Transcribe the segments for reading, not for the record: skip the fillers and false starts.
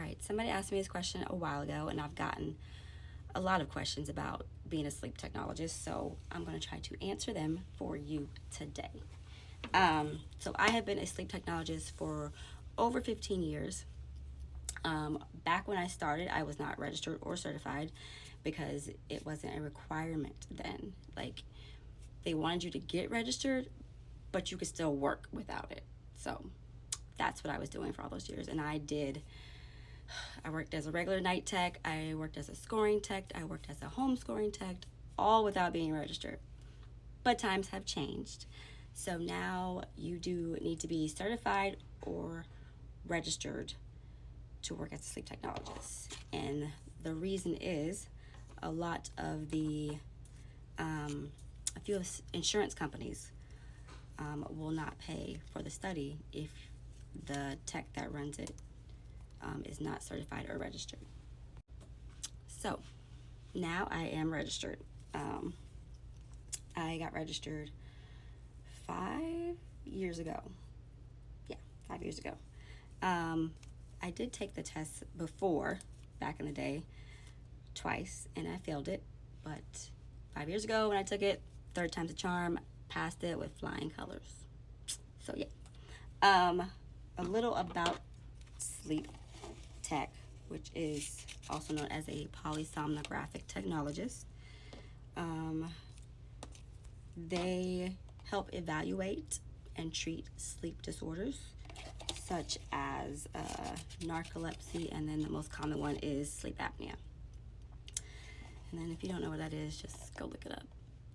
right, somebody asked me this question a while ago, and I've gotten a lot of questions about being a sleep technologist, so I'm going to try to answer them for you today. So I have been a sleep technologist for over 15 years. Back when I started, I was not registered or certified because it wasn't a requirement then. Like, they wanted you to get registered, but you could still work without it. So that's what I was doing for all those years. And I worked as a regular night tech, I worked as a scoring tech, I worked as a home scoring tech, all without being registered. But times have changed. So now you do need to be certified or registered to work as a sleep technologist. And the reason is a lot of a few insurance companies will not pay for the study if the tech that runs it is not certified or registered. So now I am registered. I got registered 5 years ago. Yeah, 5 years ago. I did take the test before, back in the day, twice, and I failed it. But 5 years ago when I took it, third time's a charm, passed it with flying colors. So yeah. A little about sleep tech, which is also known as a polysomnographic technologist. They help evaluate and treat sleep disorders such as narcolepsy, and then the most common one is sleep apnea. And then if you don't know what that is, just go look it up.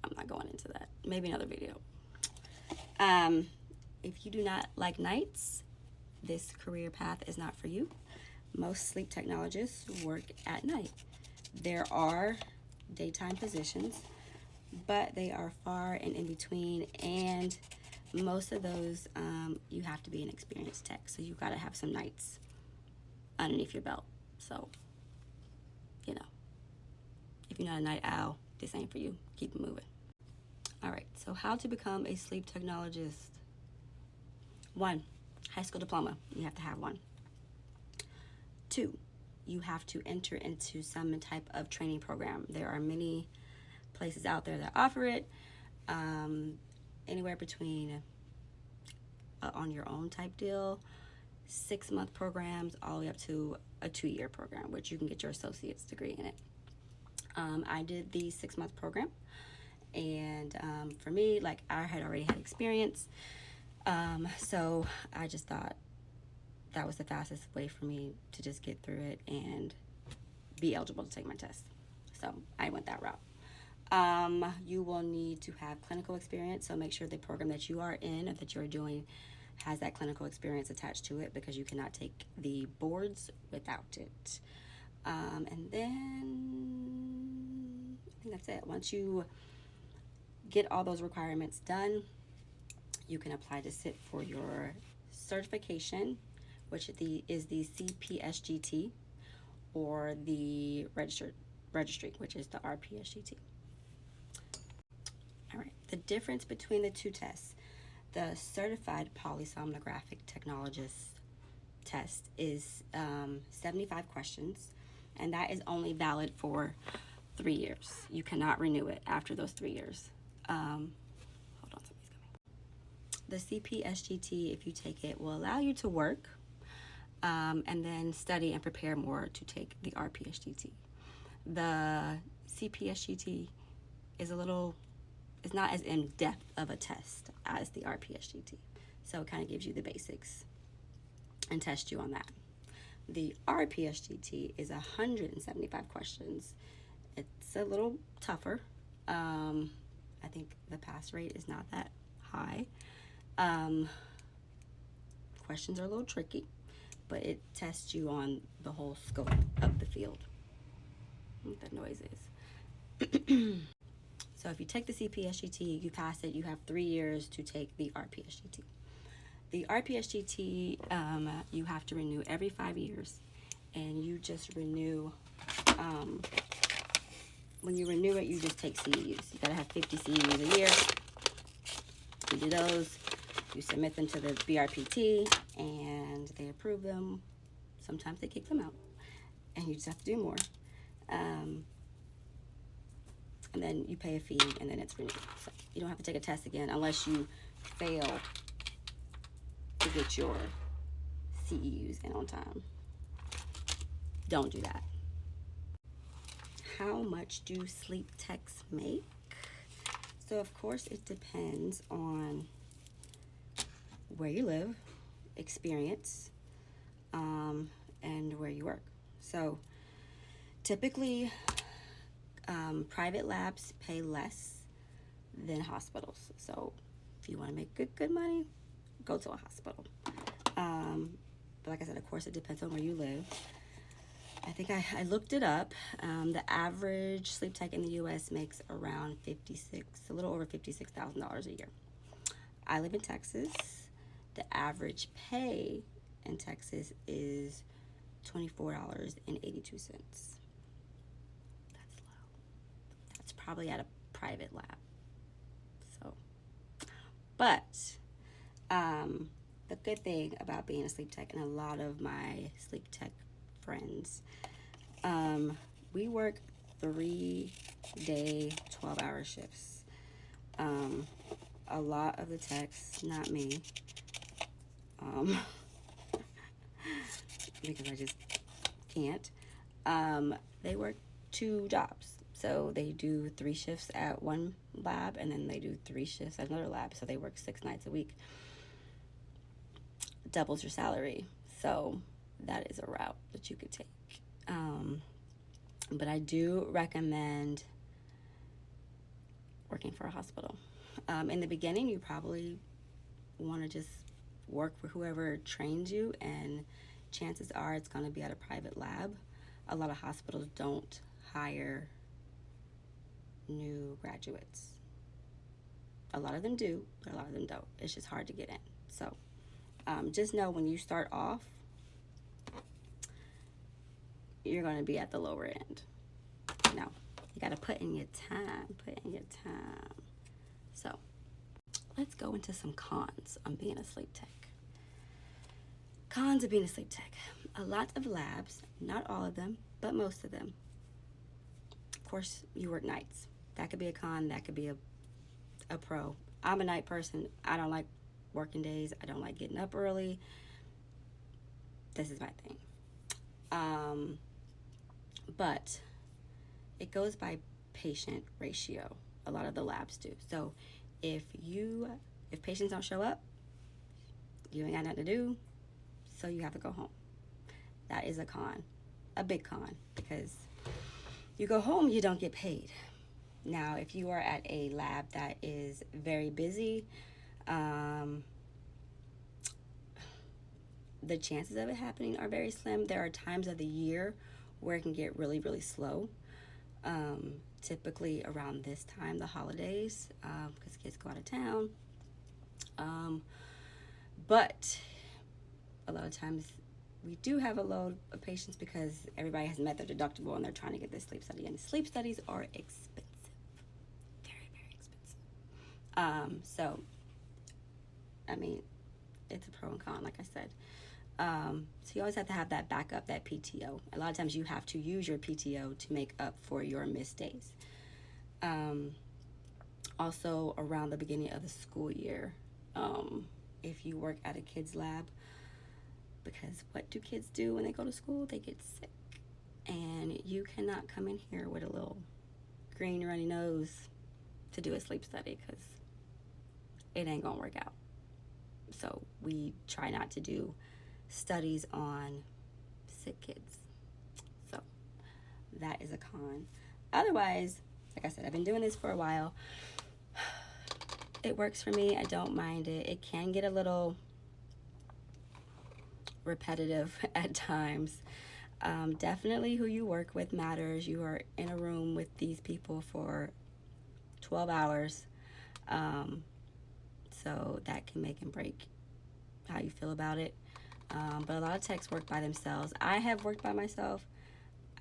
I'm not going into that. Maybe another video. If you do not like nights, this career path is not for you. Most sleep technologists work at night. There are daytime positions, but they are far and in between, and most of those you have to be an experienced tech, so you've got to have some nights underneath your belt. So, you know, if you're not a night owl, this ain't for you. Keep it moving. All right, so how to become a sleep technologist. 1, high school diploma. You have to have one. 2, you have to enter into some type of training program. There are many places out there that offer it, anywhere between on your own type deal, 6-month programs, all the way up to a 2-year program, which you can get your associate's degree in it. I did the 6-month program, and for me, like, I had already had experience, so I just thought that was the fastest way for me to just get through it and be eligible to take my test. So I went that route. You will need to have clinical experience, so make sure the program that you are in or that you're doing has that clinical experience attached to it, because you cannot take the boards without it. And then I think that's it. Once you get all those requirements done, you can apply to sit for your certification, which is the CPSGT, or the registry, which is the RPSGT. All right, the difference between the two tests. The certified polysomnographic technologist test is 75 questions, and that is only valid for 3 years. You cannot renew it after those 3 years. Hold on, somebody's coming. The CPSGT, if you take it, will allow you to work and then study and prepare more to take the RPSGT. The CPSGT is it's not as in-depth of a test as the RPSGT. So it kind of gives you the basics and tests you on that. The RPSGT is 175 questions. It's a little tougher. I think the pass rate is not that high. Questions are a little tricky, but it tests you on the whole scope of the field. I don't know what that noise is. So if you take the CPSGT, you pass it, you have 3 years to take the RPSGT. The RPSGT, you have to renew every 5 years, and you just renew, when you renew it, you just take CEUs. You gotta have 50 CEUs a year. You do those, you submit them to the BRPT, and they approve them, Sometimes they kick them out, and you just have to do more. And then you pay a fee, and then it's renewed. So you don't have to take a test again unless you fail to get your CEUs in on time. Don't do that. How much do sleep techs make? So of course it depends on where you live, experience, and where you work. So typically private labs pay less than hospitals. So if you want to make good money, go to a hospital. But like I said, of course it depends on where you live. I think I looked it up. The average sleep tech in the U.S. makes around a little over $56,000 a year. I live in Texas. The average pay in Texas is $24.82. That's low. That's probably at a private lab. So, but the good thing about being a sleep tech, and a lot of my sleep tech friends, we work 3-day 12-hour shifts. A lot of the techs, not me, because I just can't, they work 2 jobs. So they do 3 shifts at one lab, and then they do 3 shifts at another lab. So they work 6 nights a week. Doubles your salary. So that is a route that you could take. But I do recommend working for a hospital. In the beginning, you probably want to just work for whoever trains you, and chances are it's going to be at a private lab. A lot of hospitals don't hire new graduates. A lot of them do, but a lot of them don't. It's just hard to get in. So just know when you start off, you're going to be at the lower end. Now, you got to put in your time. So let's go into some cons on being a sleep tech. Cons of being a sleep tech. A lot of labs, not all of them, but most of them. Of course, you work nights. That could be a con, that could be a pro. I'm a night person. I don't like working days. I don't like getting up early. This is my thing. But it goes by patient ratio. A lot of the labs do. So if patients don't show up, you ain't got nothing to do, so you have to go home. That is a con, a big con, because you go home, you don't get paid. Now, if you are at a lab that is very busy, the chances of it happening are very slim. There are times of the year where it can get really, really slow. Typically around this time, the holidays, because kids go out of town. But a lot of times we do have a load of patients because everybody has met their deductible and they're trying to get this sleep study. And sleep studies are expensive. Very, very expensive. So, I mean, it's a pro and con, like I said. So you always have to have that backup, that PTO. A lot of times you have to use your PTO to make up for your missed days. Also, around the beginning of the school year, if you work at a kid's lab, because what do kids do when they go to school? They get sick. And you cannot come in here with a little green runny nose to do a sleep study, because it ain't gonna work out. So we try not to do studies on sick kids. So that is a con. Otherwise, like I said, I've been doing this for a while. It works for me. I don't mind it. It can get a little repetitive at times. Definitely who you work with matters. You are in a room with these people for 12 hours. So that can make and break how you feel about it. But a lot of techs work by themselves. I have worked by myself.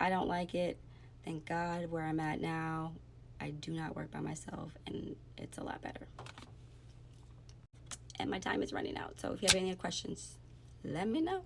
I don't like it. Thank God where I'm at now, I do not work by myself, and it's a lot better. And my time is running out. So if you have any questions, let me know.